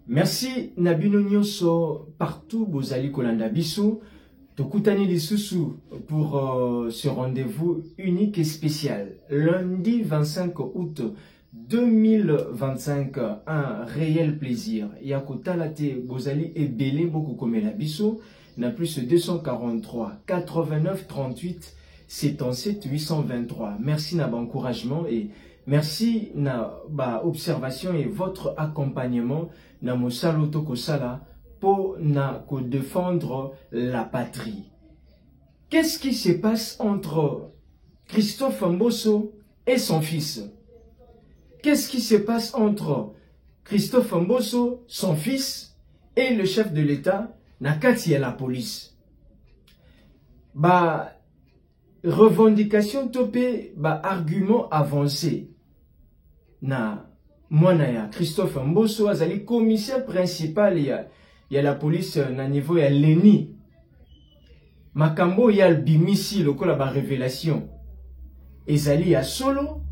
Merci Nabino Nyonso partout Bozali Kolanda Biso. Tokutani Lisusu pour ce rendez-vous unique et spécial. Lundi 25 août 2025, un réel plaisir. Yakotalate Bozali et Belé Boko Komela Biso. Na plus 243 89 38 77 823. Merci na encouragement et merci na ba observation et votre accompagnement na mosalo toko sala pour na ko défendre la patrie. Qu'est-ce qui se passe entre Christophe Mbosso et son fils? Qu'est-ce qui se passe entre Christophe Mbosso, son fils, et le chef de l'État, Nakati et la police? Bah, revendication topé, bah, argument avancé. Na, Mwanaya, Christophe Mbosso, azali commissaire principal, il y a la police na niveau, il y a l'ENI. Makambo, il y a le bimisi, le la révélation. Ezali ya solo,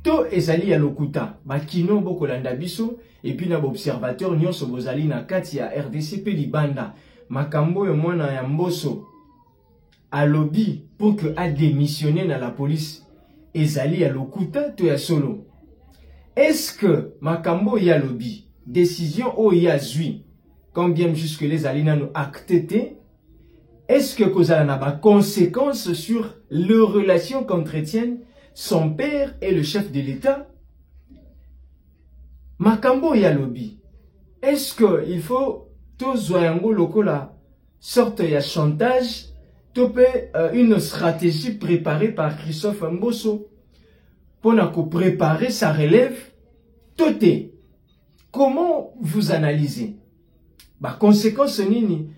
to ezali ya lokuta. Ba kino boko landa biso, et puis na observateur nyonso bozali na kati ya RDC pe libanda. Makambo yo mwana ya Mbosso a lobby pour que a démissionné na la police. Ezali ya lokuta to ya solo. Est-ce que Makambo ya lobby, décision o ya zui, quand bien jusque les alina nous acté, est-ce que Kozala n'a pas conséquences sur les relations qu'entretiennent son père et le chef de l'État? Makambo ya lobby, est-ce qu'il faut to zoyango lokola sorte ya chantage, topé une stratégie préparée par Christophe Mbosso pour préparer sa relève? Toté, comment vous analysez bah conséquence nini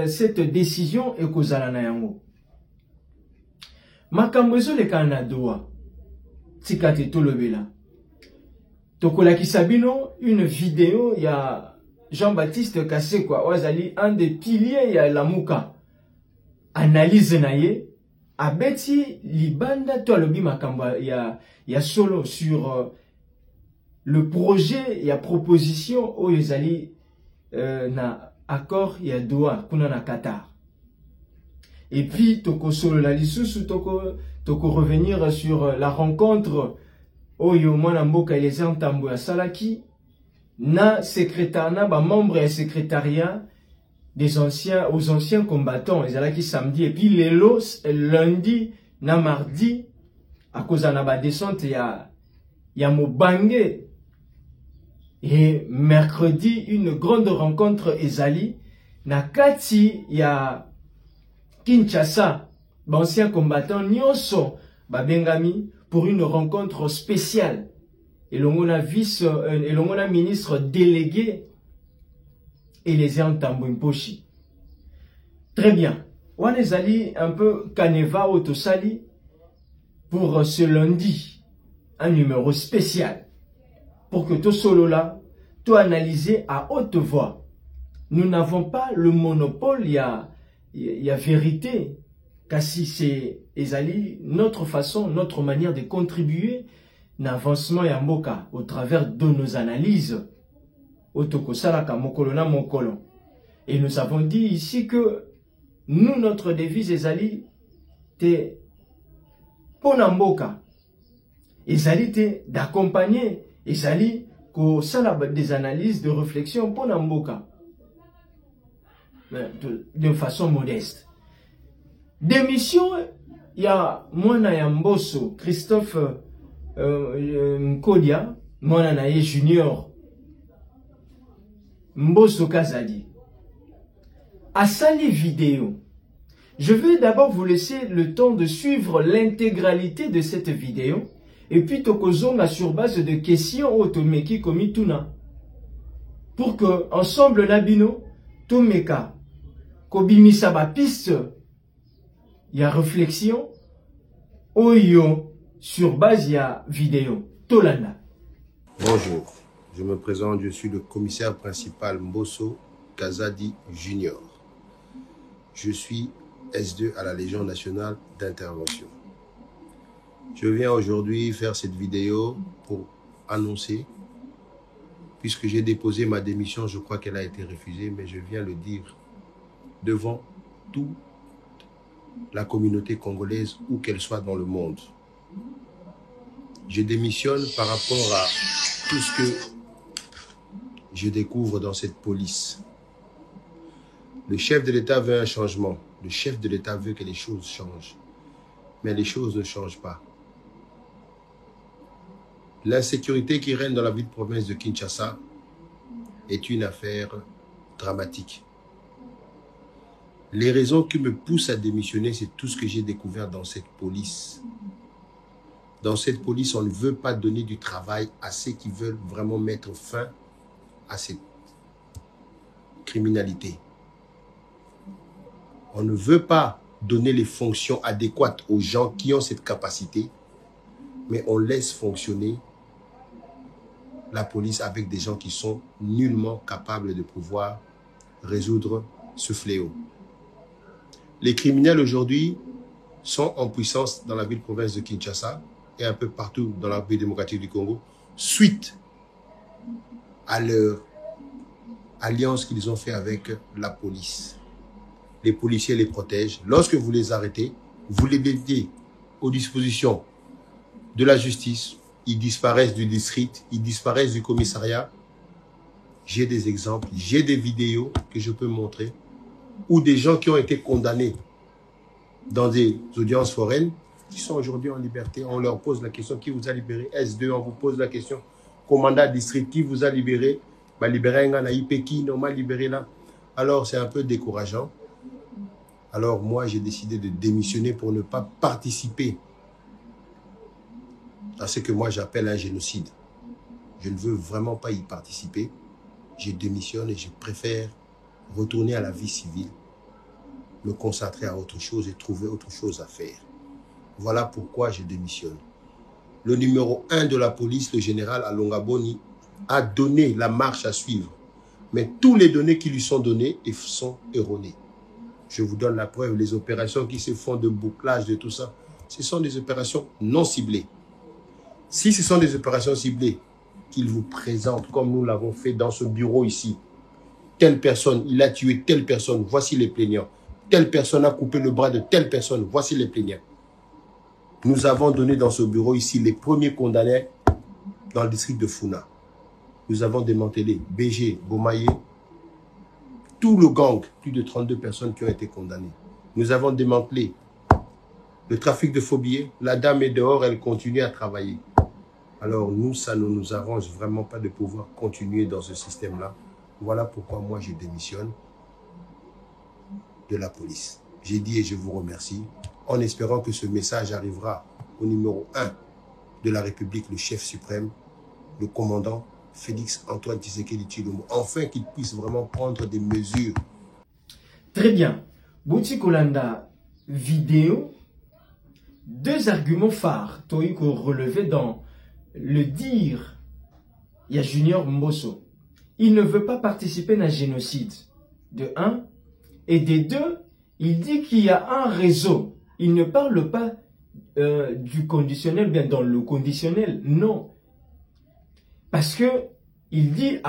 cette décision est kozala na yango? Makambo ezo le Canada tikate tolobela tokola kisabino une vidéo il y a Jean-Baptiste Kasekwa wazali un des piliers ya Lamuka analyse naye abeti libanda to alobi makambo ya solo sur le projet ya proposition o ezali na accord ya Doha kuna na Qatar. Et puis toko solo la lisusu toko revenir sur la rencontre oyo mwana mboka les entambo ya salaki na secrétariat ba membre ya secrétariat des anciens aux anciens combattants ezalaki samedi et puis lelo lundi na mardi à cause na ba descente ya Mobange. Et mercredi, une grande rencontre ezali na kati ya Kinshasa, anciens combattants nyonso babengami pour une rencontre spéciale. Et l'ongona ministre délégué et les entambo imposhi. Très bien. On ezali un peu Kaneva Otosali pour ce lundi, un numéro spécial. Pour que tout solo là, tout analyser à haute voix. Nous n'avons pas le monopole, il y a vérité. Car si c'est ezali notre façon, notre manière de contribuer à l'avancement ya mboka au travers de nos analyses. Otokosalaka mokolo na mokolo. Et nous avons dit ici que nous, notre devise ezali te pona mboka. Ezali te d'accompagner. Ezali ko sala des analyses de réflexion pour Namboka de façon modeste. Démission, il y a Mwana ya Mbosso, Christophe Nkodia, Mwana naye Junior, Mbosso Kazadi. À sali vidéo. Je vais d'abord vous laisser le temps de suivre l'intégralité de cette vidéo. Et puis tokozonga sur base de questions automeki komituna pour que ensemble nabino tomeka kobimisa ba piste ya réflexion oyo sur base ya vidéo tolanda. Bonjour, je me présente, je suis le commissaire principal Mbosso Kazadi Junior. Je suis S2 à la Légion nationale d'intervention. Je viens aujourd'hui faire cette vidéo pour annoncer puisque j'ai déposé ma démission, je crois qu'elle a été refusée, mais je viens le dire devant toute la communauté congolaise, où qu'elle soit dans le monde. Je démissionne par rapport à tout ce que je découvre dans cette police. Le chef de l'État veut un changement. Le chef de l'État veut que les choses changent. Mais les choses ne changent pas. L'insécurité qui règne dans la ville province de Kinshasa est une affaire dramatique. Les raisons qui me poussent à démissionner, c'est tout ce que j'ai découvert dans cette police. Dans cette police, on ne veut pas donner du travail à ceux qui veulent vraiment mettre fin à cette criminalité. On ne veut pas donner les fonctions adéquates aux gens qui ont cette capacité, mais on laisse fonctionner la police avec des gens qui sont nullement capables de pouvoir résoudre ce fléau. Les criminels aujourd'hui sont en puissance dans la ville-province de Kinshasa et un peu partout dans la République démocratique du Congo, suite à leur alliance qu'ils ont fait avec la police. Les policiers les protègent. Lorsque vous les arrêtez, vous les mettez aux dispositions de la justice. Ils disparaissent du district, ils disparaissent du commissariat. J'ai des exemples, j'ai des vidéos que je peux montrer où des gens qui ont été condamnés dans des audiences foraines, qui sont aujourd'hui en liberté, on leur pose la question, qui vous a libéré? S2, on vous pose la question, commandant district, qui vous a libéré? Bah, libéré un gars, qui m'a libéré là. Alors, c'est un peu décourageant. Alors, moi, j'ai décidé de démissionner pour ne pas participer à ce que moi, j'appelle un génocide. Je ne veux vraiment pas y participer. Je démissionne et je préfère retourner à la vie civile, me concentrer à autre chose et trouver autre chose à faire. Voilà pourquoi je démissionne. Le numéro 1 de la police, le général Alonga Boni, a donné la marche à suivre. Mais tous les données qui lui sont données sont erronées. Je vous donne la preuve, les opérations qui se font de bouclage, de tout ça, ce sont des opérations non ciblées. Si ce sont des opérations ciblées qu'il vous présente, comme nous l'avons fait dans ce bureau ici, telle personne, il a tué telle personne, voici les plaignants. Telle personne a coupé le bras de telle personne, voici les plaignants. Nous avons donné dans ce bureau ici les premiers condamnés dans le district de Funa. Nous avons démantelé BG, Bomaye, tout le gang, plus de 32 personnes qui ont été condamnées. Nous avons démantelé le trafic de faux billets. La dame est dehors, elle continue à travailler. Alors nous, ça ne nous arrange vraiment pas de pouvoir continuer dans ce système-là. Voilà pourquoi moi je démissionne de la police. J'ai dit et je vous remercie, en espérant que ce message arrivera au numéro 1 de la République, le chef suprême, le commandant Félix Antoine Tshisekedi Tshilombo, enfin qu'il puisse vraiment prendre des mesures. Très bien. Bouti Kolanda, vidéo, deux arguments phares, Toïko relevé dans le dire, il y a Junior Mbosso. Il ne veut pas participer à un génocide, de 1. Et de 2, il dit qu'il y a un réseau. Il ne parle pas du conditionnel, bien dans le conditionnel, non. Parce que il dit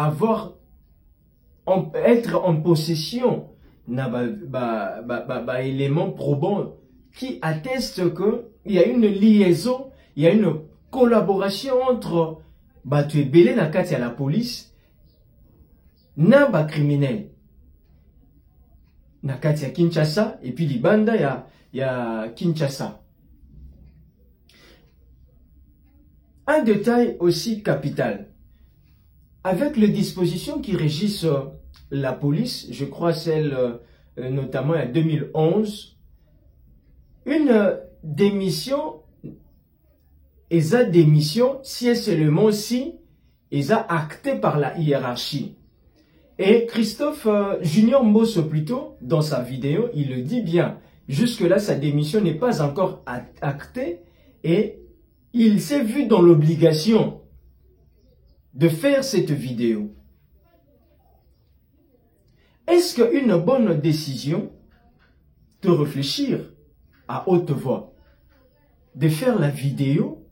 être en possession d'un élément probant qui atteste qu'il y a une liaison, il y a une collaboration entre Batu Ebele na kati ya la police na ba criminel na kati ya Kinshasa et puis libanda ya Kinshasa. Un détail aussi capital. Avec les dispositions qui régissent la police, je crois celle notamment en 2011, une démission, si seulement si, acté par la hiérarchie. Et Christophe Junior Mbosso plutôt, dans sa vidéo, il le dit bien. Jusque-là, sa démission n'est pas encore actée et il s'est vu dans l'obligation de faire cette vidéo. Est-ce qu'une bonne décision de réfléchir à haute voix, de faire la vidéo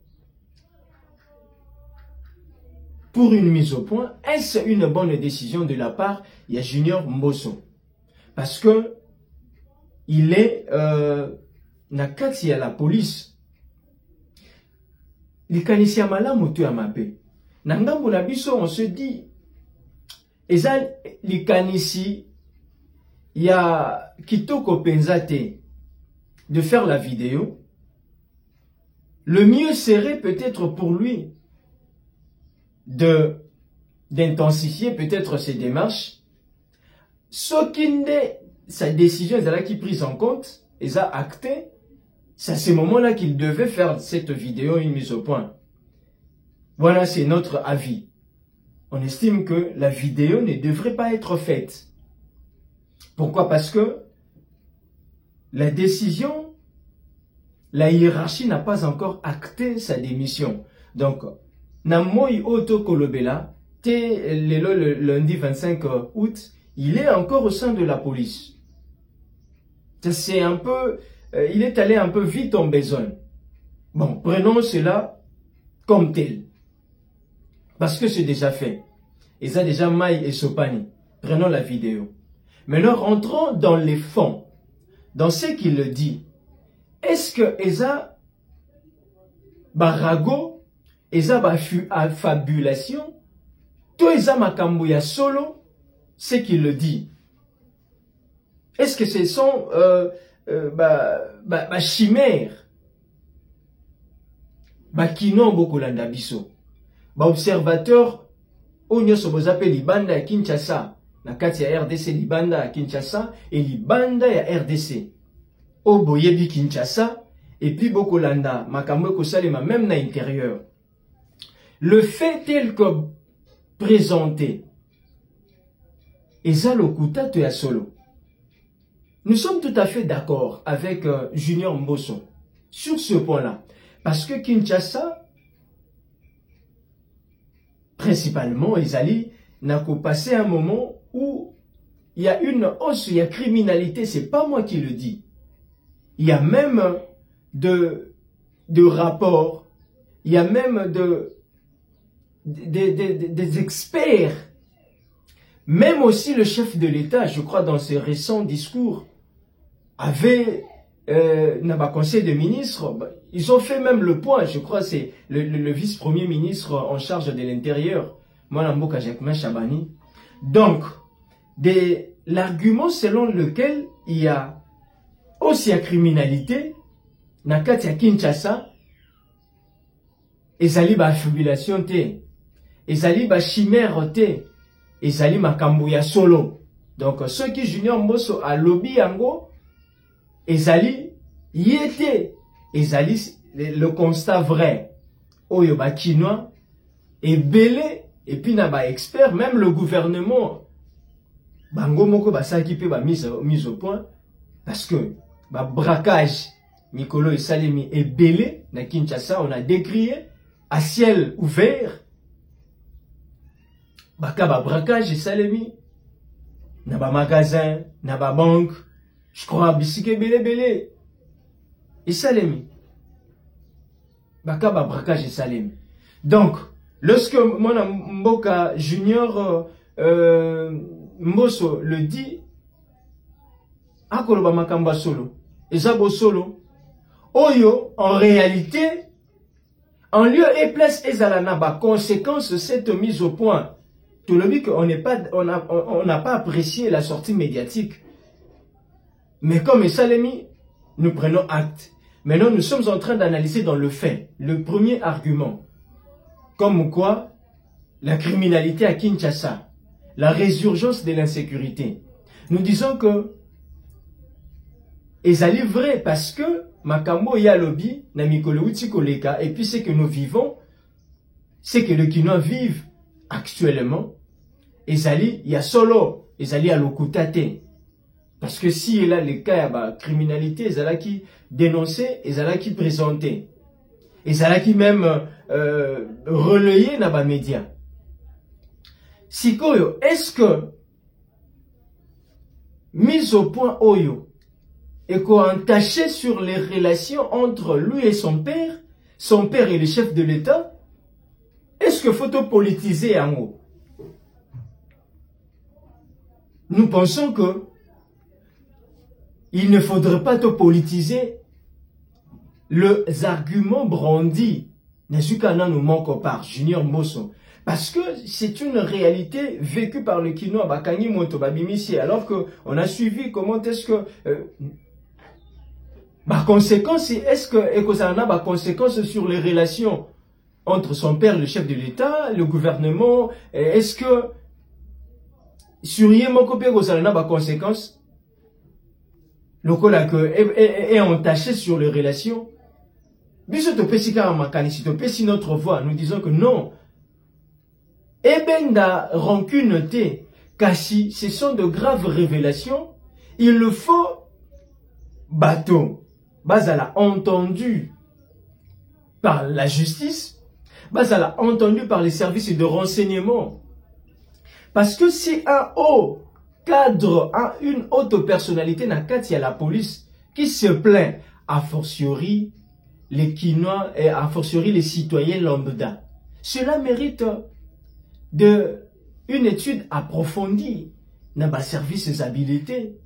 pour une mise au point? Est-ce une bonne décision de la part de Junior Mbosso? Parce que il est na kati ya la police. Likanisi ya malamu tu ya mabe. Na ngambo na biso on se dit eza likanisi ya kitoko penza te de faire la vidéo. Le mieux serait peut-être pour lui d'intensifier peut-être ses démarches. Ce qui n'est sa décision est prise en compte, est acté. C'est à ce moment-là qu'il devait faire cette vidéo, une mise au point. Voilà, c'est notre avis. On estime que la vidéo ne devrait pas être faite. Pourquoi? Parce que la décision, la hiérarchie n'a pas encore acté sa démission. Donc, Namoy Oto Kolobela, le lundi 25 août, il est encore au sein de la police. C'est un peu, il est allé un peu vite en besogne. Bon, prenons cela comme tel. Parce que c'est déjà fait. Et ça déjà Maï et Sopani. Prenons la vidéo. Maintenant, rentrons dans les fonds. Dans ce qu'il dit. Est-ce que Eza Barago, Eza fabulation, tout Eza Makambuya solo, c'est qu'il le dit. Est-ce que ce sont chimères? Kino Bokolanda Biso. Observateur, Onyo Sobozape Libanda à Kinshasa. Na kati ya RDC Libanda à Kinshasa et Libanda ya RDC. Oboyebi Kinshasa et puis Bokolanda. Makamwe Kosalema même na intérieur. Le fait tel que présenté. Eza Lokuta te ya solo. Nous sommes tout à fait d'accord avec Junior Mbosso sur ce point-là. Parce que Kinshasa, principalement, Ezali n'a qu'au passé un moment où il y a une hausse, il y a criminalité, c'est pas moi qui le dis. Il y a même de rapports, il y a même des experts. Même aussi le chef de l'État, je crois dans ses récents discours, avait un conseil de ministres, ils ont fait même le point, je crois c'est le vice-premier ministre en charge de l'intérieur, Mwanamboka Jacquemin Chabani. Donc, l'argument selon lequel il y a aussi la criminalité, nakati ya Kinshasa, ezali ba affabulation te, ezali ba chimère te, ezali makambo ya solo. Donc, ceux qui Junior Mbosso a lobby yango, ezali yete, ezali le constat vrai. Oyo ba chinois, et belé, et puis na ba expert, même le gouvernement, bango moko ba saki pe ba mise au point, parce que ba braquage, Mikolo et Salemi est belé, na Kinshasa, on a décrié, à ciel ouvert, baka ba braquage et Salemi, na ba magasin, na ba banque, je crois bisike belé, et Salemi. Baka ba braquage et Salemi. Donc, lorsque mon Mboka Junior Mbosso le dit, akoloba makamba solo, ezabo solo, oyo, en réalité, en lieu et place ezalana ba conséquence de cette mise au point. Tout le dit qu'on n'a pas apprécié la sortie médiatique. Mais comme Salemi, nous prenons acte. Maintenant, nous sommes en train d'analyser dans le fait, le premier argument. Comme quoi, la criminalité à Kinshasa, la résurgence de l'insécurité. Nous disons que ezali vrai parce que makambo ya lobby na mikolo uti koleka, et puis c'est que nous vivons, c'est que les Kinois vivent actuellement, ezali ya solo, ezali ya lokutate. Parce que si il a les cas de criminalité, ezala qui dénoncer, ezala qui présenter, ezala qui même relayer na ba média. Sikoyo, est-ce que mise au point Oyo et entaché sur les relations entre lui et son père et le chef de l'État, est-ce est-ce que faut politiser en haut? Nous pensons que il ne faudrait pas politiser les arguments brandis nous manque par Junior Mbosso. Parce que c'est une réalité vécue par le Kinois Bakangi Moto Babimisi. Alors qu'on a suivi comment est-ce que conséquence, est-ce que ça en a conséquence sur les relations entre son père, le chef de l'État, le gouvernement? Est-ce que sur Yemoko Pego ça en a conséquence? Le cola que est entaché sur les relations. Biso to pesika makani si to pesi notre voix, nous disons que non. Ebenda rancune te, kasi ce sont de graves révélations. Il le faut bateau. Bazala entendu par la justice, Bazala entendu par les services de renseignement. Parce que si un haut cadre, une haute personnalité n'a qu'à la police qui se plaint, a fortiori les Kinois et a fortiori les citoyens lambda. Cela mérite une étude approfondie dans les services habilités.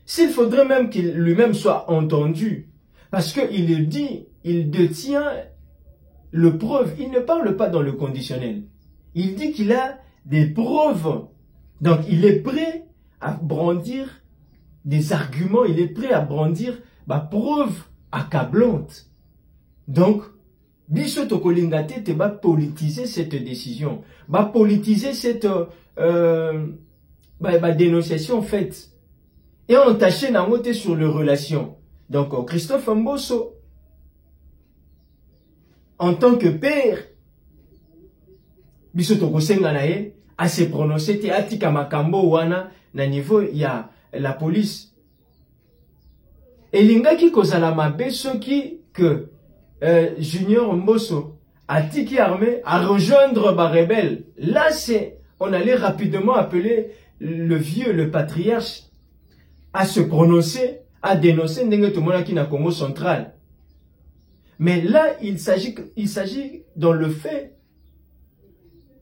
S'il faudrait même qu'il lui-même soit entendu, parce qu'il dit, il détient le preuve, il ne parle pas dans le conditionnel. Il dit qu'il a des preuves. Donc il est prêt à brandir des arguments, il est prêt à brandir preuve accablante. Donc, biso tokolingate te va politiser cette décision, va politiser cette dénonciation faite et entacher na moté sur les relations. Donc Christophe Mbosso, en tant que père, biso tokosenga na ye à se prononcer te atika makambo wana na niveau ya la police. Elingaki kozala mabe soki que Junior Mbosso a tiki armé à rejoindre les rebelles. Là, on allait rapidement appeler le vieux, le patriarche, à se prononcer, à dénoncer Ndengetomona na Congo central. Mais là, il s'agit dans le fait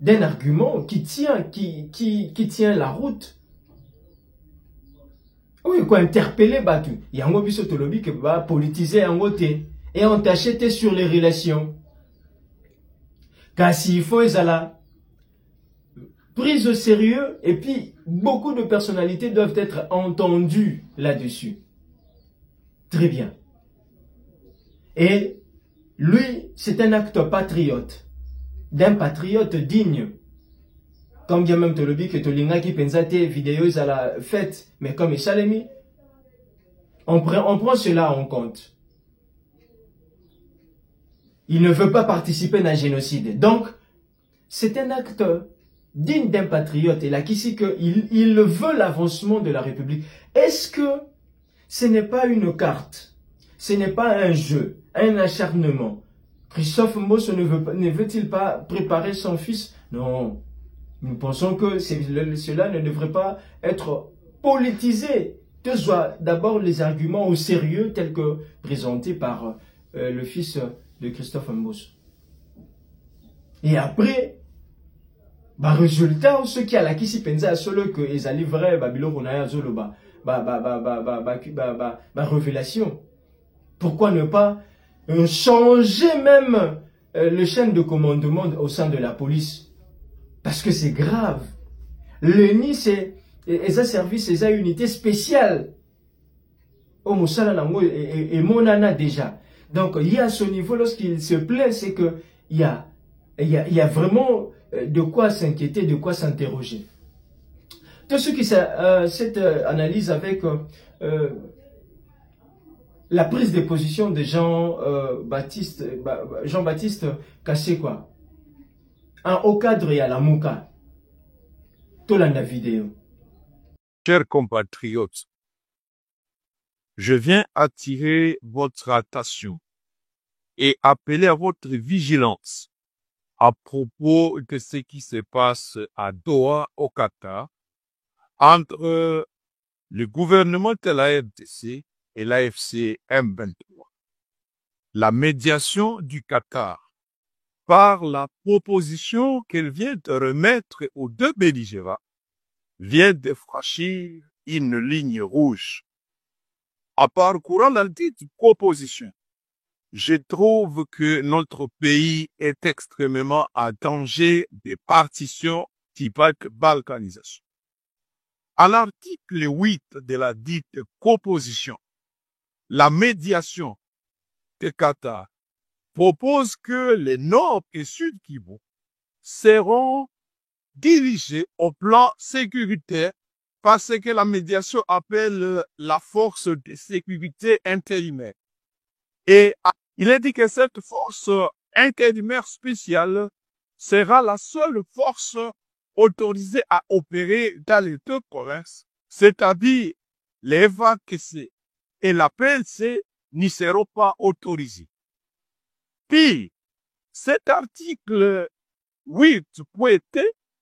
d'un argument qui tient la route. Oui, quoi, interpeller Batu. Il y a un biso tolobi qui va politiser en côté et entacher sur les relations. Car s'il faut, ils là prise au sérieux et puis beaucoup de personnalités doivent être entendues là-dessus. Très bien. Et lui, c'est un acte patriote, d'un patriote digne. Comme bien même Tolobi que Tolinga qui pensate vidéo à la fête, mais comme Chalemi, on prend cela en compte. Il ne veut pas participer à un génocide. Donc, c'est un acte digne d'un patriote. Et là, qui sait qu'il veut l'avancement de la République. Est-ce que ce n'est pas une carte? Ce n'est pas un jeu, un acharnement? Christophe Mbosso ne veut-il pas préparer son fils? Non. Nous pensons que cela ne devrait pas être politisé. Que soit d'abord les arguments au sérieux tels que présentés par le fils de Christophe Mbosso. Et après, résultat, ceux qui a la kisi penza à solo que ils allaient vrai babilo konaya zolo révélation. Pourquoi ne pas changer même le chaîne de commandement au sein de la police? Parce que c'est grave. L'ENI, c'est un service, c'est une unité spéciale. Au Moussala Nango et Monana déjà. Donc, il y a à ce niveau, lorsqu'il se plaît, c'est qu'il y a vraiment de quoi s'inquiéter, de quoi s'interroger. Tous ceux qui cette analyse avec la prise de position de Jean-Baptiste Kassekwa, un haut cadre et à la Mouka, tout la vidéo. Chers compatriotes, je viens attirer votre attention et appeler à votre vigilance à propos de ce qui se passe à Doha, au Qatar, entre le gouvernement de la RDC et l'AFC M23. La médiation du Qatar par la proposition qu'elle vient de remettre aux deux belligérants, vient de franchir une ligne rouge. En parcourant la dite proposition, je trouve que notre pays est extrêmement en danger de partition type balkanisation. À l'article 8 de la dite proposition, la médiation de Qatar propose que les Nord et Sud Kivu seront dirigés au plan sécuritaire par ce que la médiation appelle la force de sécurité intérimaire. Et il est dit que cette force intérimaire spéciale sera la seule force autorisée à opérer dans les deux provinces, c'est-à-dire les FARDC et la PLC n'y seront pas autorisés. Puis, cet article 8.t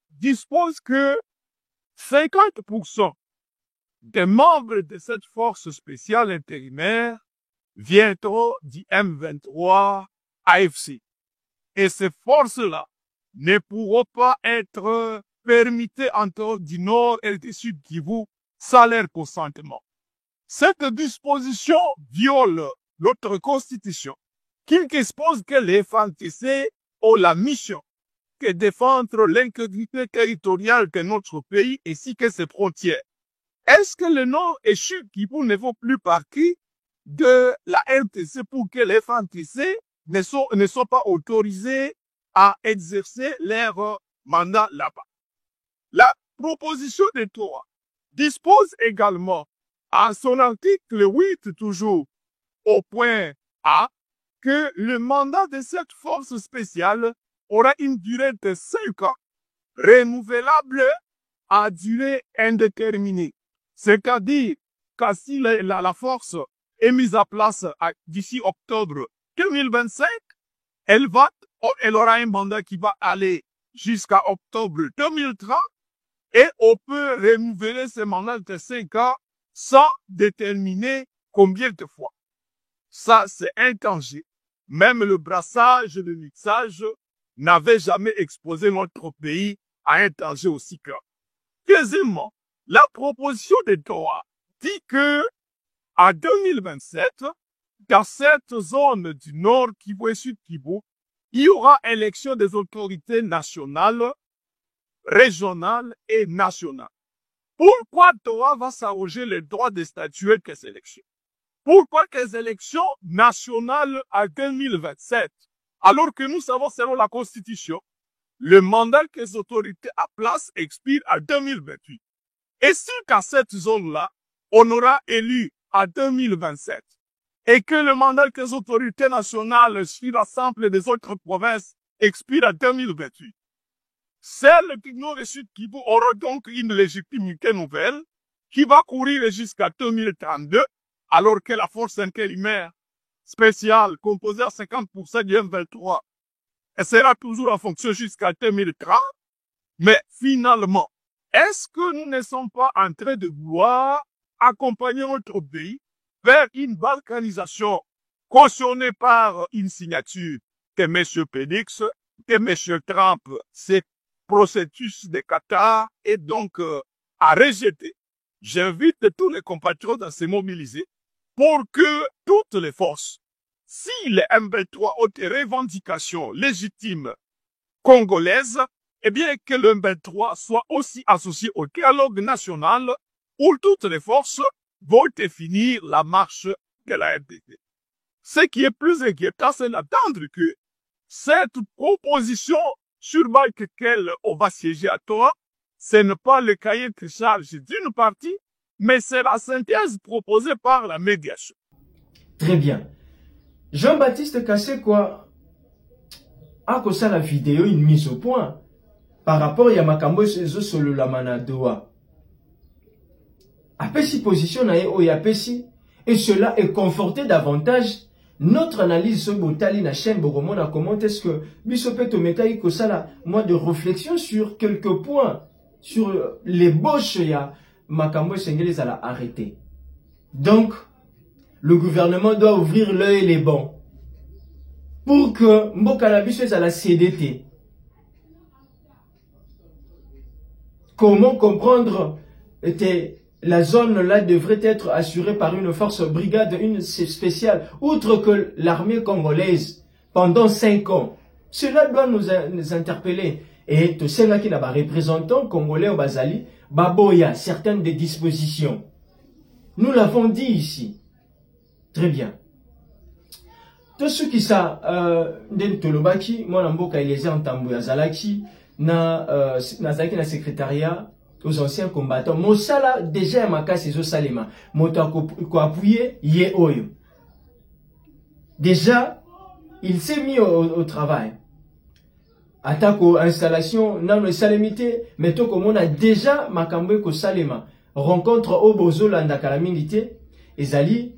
dispose que 50% des membres de cette force spéciale intérimaire viendront du M23 AFC. Et ces forces-là ne pourront pas être permises en dehors du Nord et du Sud Kivu sans leur consentement. Cette disposition viole notre constitution qui expose que les FARDC ont la mission de défendre l'intégrité territoriale de notre pays ainsi que ses frontières. Est-ce que le Nord et Sud Kivu ne font plus partie de la RDC pour que les FARDC ne sont pas autorisés à exercer leur mandat là-bas? La proposition de loi dispose également à son article 8 toujours au point A que le mandat de cette force spéciale aura une durée de 5 ans, renouvelable à durée indéterminée. C'est-à-dire que si la force est mise en place d'ici octobre 2025, elle aura un mandat qui va aller jusqu'à octobre 2030 et on peut renouveler ce mandat de 5 ans sans déterminer combien de fois. Ça, c'est un danger. Même le brassage et le mixage n'avaient jamais exposé notre pays à un danger aussi grand. Deuxièmement, la proposition de Doha dit que en 2027, dans cette zone du Nord Kivu et Sud Kivu, il y aura élection des autorités nationales, régionales et nationales. Pourquoi Doha va s'arroger le droit de statuer que ces élections? Pourquoi les élections nationales à 2027? Alors que nous savons, selon la Constitution, le mandat que les autorités en place expire à 2028. Et si qu'à cette zone-là, on aura élu à 2027 et que le mandat que les autorités nationales sur l'ensemble des autres provinces expire à 2028, celles qui n'ont reçu Kivu auront donc une légitimité nouvelle qui va courir jusqu'à 2032, alors que la force intérimaire spéciale composée à 50% du M23 elle sera toujours en fonction jusqu'à 2030. Mais finalement, est-ce que nous ne sommes pas en train de vouloir accompagner notre pays vers une balkanisation cautionnée par une signature que M. Félix, que M. Trump, c'est processus de Qatar et donc à rejeter? J'invite tous les compatriotes à se mobiliser pour que toutes les forces, si les M23 ont des revendications légitimes congolaises, eh bien que le M23 soit aussi associé au dialogue national où toutes les forces vont définir la marche de la RDC. Ce qui est plus inquiétant, c'est d'attendre que cette proposition sur laquelle on va siéger à Doha, ce n'est pas le cahier de charge d'une partie, mais c'est la synthèse proposée par la médiation. Très bien. Jean-Baptiste Kasekwa a fait la vidéo une mise au point par rapport à Yamakambo sur le Lamana Doha. Apesi position na ye apesi et cela est conforté davantage notre analyse sur Botali na chaîne Boromona. Comment est-ce que Bisopeto Mekai Kosala moi de réflexion sur quelques points sur l'ébauche ya Makambo Sengeles à la arrêté. Donc le gouvernement doit ouvrir l'œil et les bons. pour que mboka na biso à la CDT. Comment comprendre la zone là devrait être assurée par une force brigade, une spéciale, outre que l'armée congolaise pendant 5 ans. Cela doit nous interpeller. Et tout ça qui n'a pas représentant congolais au Bazali, baboya certaines des dispositions. Nous l'avons dit ici. Très bien. Tout ce qui ça, Tolobaki, moi n'amboka il est en tambour Zalaki, na secrétariat aux anciens combattants. Mosala déjà maka sezo salema. Moto ko appuyer ye oyo. Déjà, il s'est mis au travail. Attaque aux installations, non le salemité, mais tout comme on a déjà makambo ko salema. Rencontre au bozola ndakalamingité, ezali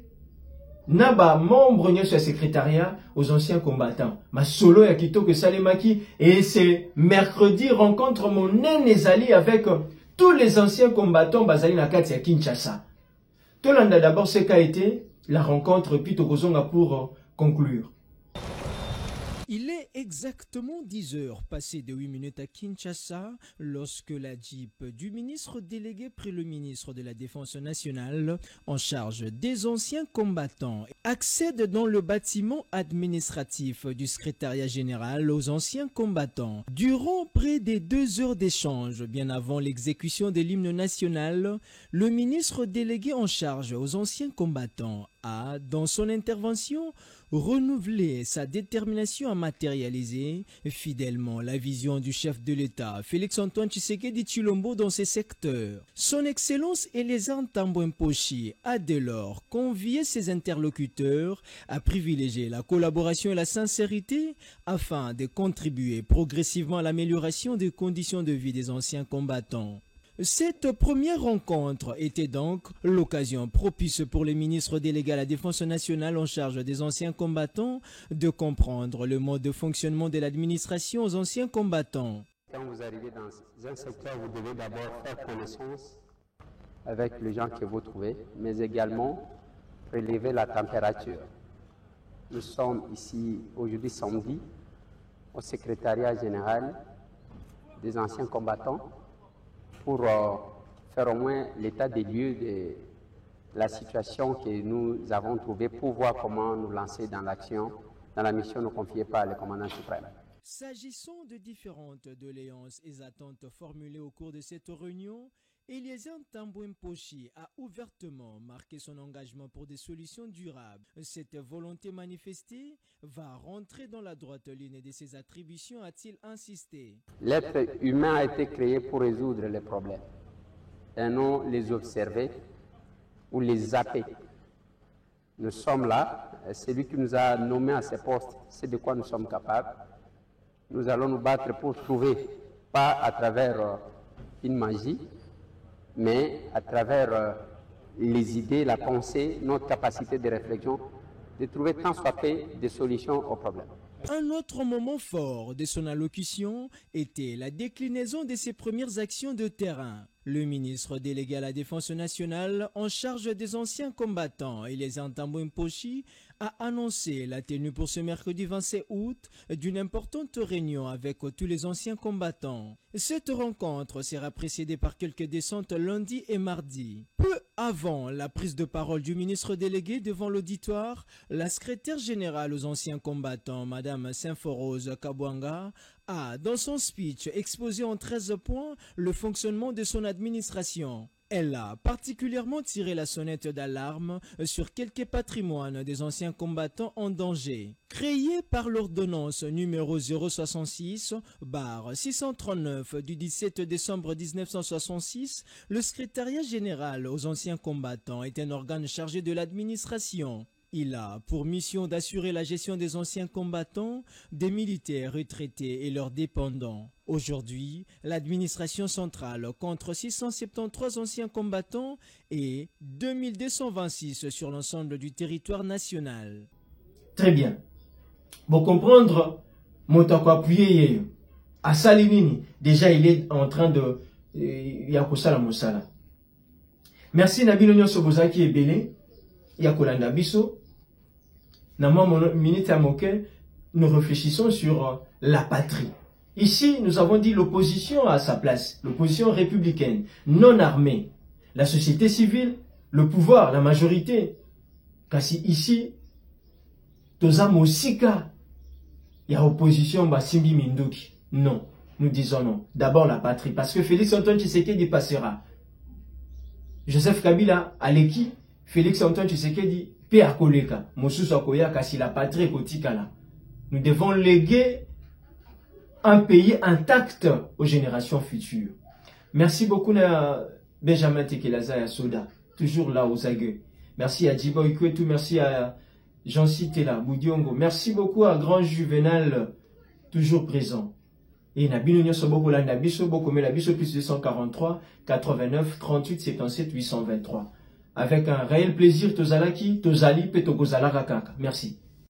naba membre de ce secrétariat aux anciens combattants. Ma solo ya kitoko salemaki et c'est mercredi rencontre mon ezali avec tous les anciens combattants bazali na kati ya Kinshasa. Tolanda d'abord ce qu'a été la rencontre puis tokozonga pour conclure. Il est exactement 10 heures passées de 8 minutes à Kinshasa lorsque la Jeep du ministre délégué pris le ministre de la Défense nationale en charge des anciens combattants accède dans le bâtiment administratif du secrétariat général aux anciens combattants. Durant près de 2 heures d'échange, bien avant l'exécution de l'hymne national, le ministre délégué en charge aux anciens combattants a, dans son intervention, renouvelé sa détermination à matérialiser fidèlement la vision du chef de l'État, Félix-Antoine Tshisekedi Tshilombo, dans ces secteurs. Son Excellence Elézard Tambo Mposhi a dès lors convié ses interlocuteurs à privilégier la collaboration et la sincérité afin de contribuer progressivement à l'amélioration des conditions de vie des anciens combattants. Cette première rencontre était donc l'occasion propice pour les ministres délégués à la Défense nationale en charge des anciens combattants de comprendre le mode de fonctionnement de l'administration aux anciens combattants. Quand vous arrivez dans un secteur, vous devez d'abord faire connaissance avec les gens que vous trouvez, mais également prélever la température. Nous sommes ici aujourd'hui samedi au secrétariat général des anciens combattants pour faire au moins l'état des lieux de la situation que nous avons trouvée pour voir comment nous lancer dans l'action, dans la mission nous confiée par le commandant suprême. S'agissant de différentes doléances et attentes formulées au cours de cette réunion, Elézard Tambo Mposhi a ouvertement marqué son engagement pour des solutions durables. Cette volonté manifestée va rentrer dans la droite ligne de ses attributions, a-t-il insisté. L'être humain a été créé pour résoudre les problèmes et non les observer ou les zapper. Nous sommes là, c'est lui qui nous a nommés à ces postes, c'est de quoi nous sommes capables. Nous allons nous battre pour trouver, pas à travers une magie, mais à travers les idées, la pensée, notre capacité de réflexion, de trouver tant soit peu des solutions aux problèmes. Un autre moment fort de son allocution était la déclinaison de ses premières actions de terrain. Le ministre délégué à la Défense nationale en charge des anciens combattants, Elézard Tambo Mposhi, a annoncé la tenue pour ce mercredi 27 août d'une importante réunion avec tous les anciens combattants. Cette rencontre sera précédée par quelques descentes lundi et mardi. Peu avant la prise de parole du ministre délégué devant l'auditoire, la secrétaire générale aux anciens combattants, Madame Symphorose Kabwanga, a, dans son speech, exposé en 13 points le fonctionnement de son administration. Elle a particulièrement tiré la sonnette d'alarme sur quelques patrimoines des anciens combattants en danger. Créé par l'ordonnance numéro 066/639 du 17 décembre 1966, le secrétariat général aux anciens combattants est un organe chargé de l'administration. Il a pour mission d'assurer la gestion des anciens combattants, des militaires retraités et leurs dépendants. Aujourd'hui, l'administration centrale compte 673 anciens combattants et 2226 sur l'ensemble du territoire national. Très bien. Pour comprendre, Motako appuyé à Salimini, déjà il est en train de Yakosala Moussala. Merci Nabino Nyoso Bozaki et Belé, Yakolanda Biso. Nama minute à moquer, nous réfléchissons sur la patrie. Ici, nous avons dit l'opposition à sa place, l'opposition républicaine, non armée, la société civile, le pouvoir, la majorité. Kasi ici, toza mosika, il y a opposition, Simbi Minduki. Non, nous disons non. D'abord la patrie, parce que Félix Antoine Tshisekedi passera. Joseph Kabila, Aleki, Félix Antoine Tshisekedi, Pe Akoleka, Mosusu Akoya, kasi la patrie kotikala. Nous devons léguer un pays intact aux générations futures. Merci beaucoup à Benjamin Tekelaza et à Soda, toujours là aux agueux. Merci à Djibo Ikwetu, merci à Jean-Cy Tela, Boudiongo. Merci beaucoup à Grand Juvenal, toujours présent. Et Nabino Nyosoboko Landabiso, Bokomelabiso, plus 243, 89, 38, 77, 823. Avec un réel plaisir, Tozalaki, Tozali, Petogozala Rakaka. Merci.